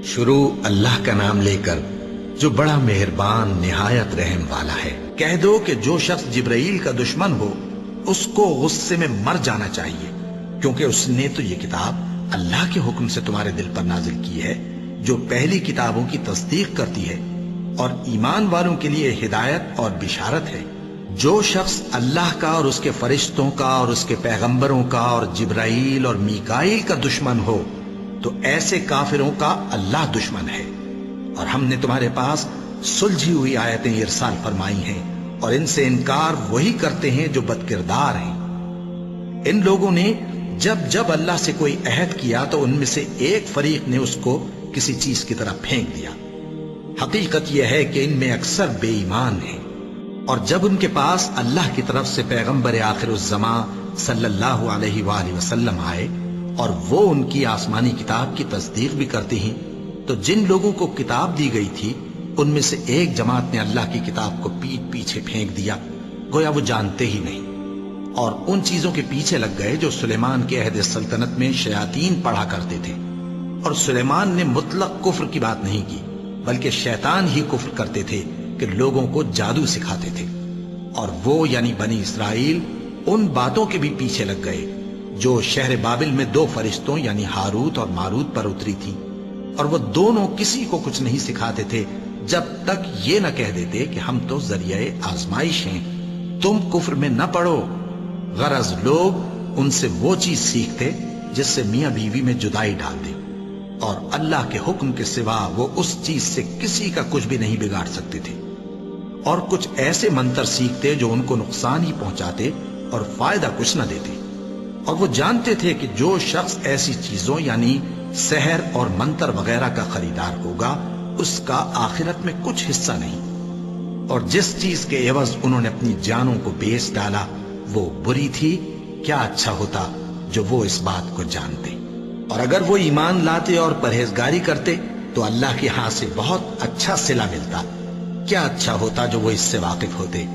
شروع اللہ کا نام لے کر جو بڑا مہربان نہایت رحم والا ہے۔ کہہ دو کہ جو شخص جبرائیل کا دشمن ہو اس کو غصے میں مر جانا چاہیے، کیونکہ اس نے تو یہ کتاب اللہ کے حکم سے تمہارے دل پر نازل کی ہے جو پہلی کتابوں کی تصدیق کرتی ہے اور ایمان والوں کے لیے ہدایت اور بشارت ہے۔ جو شخص اللہ کا اور اس کے فرشتوں کا اور اس کے پیغمبروں کا اور جبرائیل اور میکائیل کا دشمن ہو تو ایسے کافروں کا اللہ دشمن ہے۔ اور ہم نے تمہارے پاس سلجھی ہوئی آیتیں ارسال فرمائی ہیں اور ان سے انکار وہی کرتے ہیں جو بد کردار ہیں۔ ان لوگوں نے جب جب اللہ سے کوئی عہد کیا تو ان میں سے ایک فریق نے اس کو کسی چیز کی طرح پھینک دیا۔ حقیقت یہ ہے کہ ان میں اکثر بے ایمان ہیں، اور جب ان کے پاس اللہ کی طرف سے پیغمبر آخر الزماں صلی اللہ علیہ وآلہ وسلم آئے اور وہ ان کی آسمانی کتاب کی تصدیق بھی کرتے ہیں، تو جن لوگوں کو کتاب دی گئی تھی ان میں سے ایک جماعت نے اللہ کی کتاب کو پیٹ پیچھے پھینک دیا، گویا وہ جانتے ہی نہیں، اور ان چیزوں کے پیچھے لگ گئے جو سلیمان کے عہد سلطنت میں شیاطین پڑھا کرتے تھے۔ اور سلیمان نے مطلق کفر کی بات نہیں کی، بلکہ شیطان ہی کفر کرتے تھے کہ لوگوں کو جادو سکھاتے تھے، اور وہ یعنی بنی اسرائیل ان باتوں کے بھی پیچھے لگ گئے جو شہر بابل میں دو فرشتوں یعنی ہاروت اور ماروت پر اتری تھی، اور وہ دونوں کسی کو کچھ نہیں سکھاتے تھے جب تک یہ نہ کہہ دیتے کہ ہم تو ذریعہ آزمائش ہیں، تم کفر میں نہ پڑو۔ غرض لوگ ان سے وہ چیز سیکھتے جس سے میاں بیوی میں جدائی ڈال دے، اور اللہ کے حکم کے سوا وہ اس چیز سے کسی کا کچھ بھی نہیں بگاڑ سکتے تھے، اور کچھ ایسے منتر سیکھتے جو ان کو نقصان ہی پہنچاتے اور فائدہ کچھ نہ دیتے۔ اور وہ جانتے تھے کہ جو شخص ایسی چیزوں یعنی سحر اور منتر وغیرہ کا خریدار ہوگا اس کا آخرت میں کچھ حصہ نہیں، اور جس چیز کے عوض انہوں نے اپنی جانوں کو بیچ ڈالا وہ بری تھی۔ کیا اچھا ہوتا جو وہ اس بات کو جانتے، اور اگر وہ ایمان لاتے اور پرہیزگاری کرتے تو اللہ کے ہاں سے بہت اچھا صلہ ملتا۔ کیا اچھا ہوتا جو وہ اس سے واقف ہوتے۔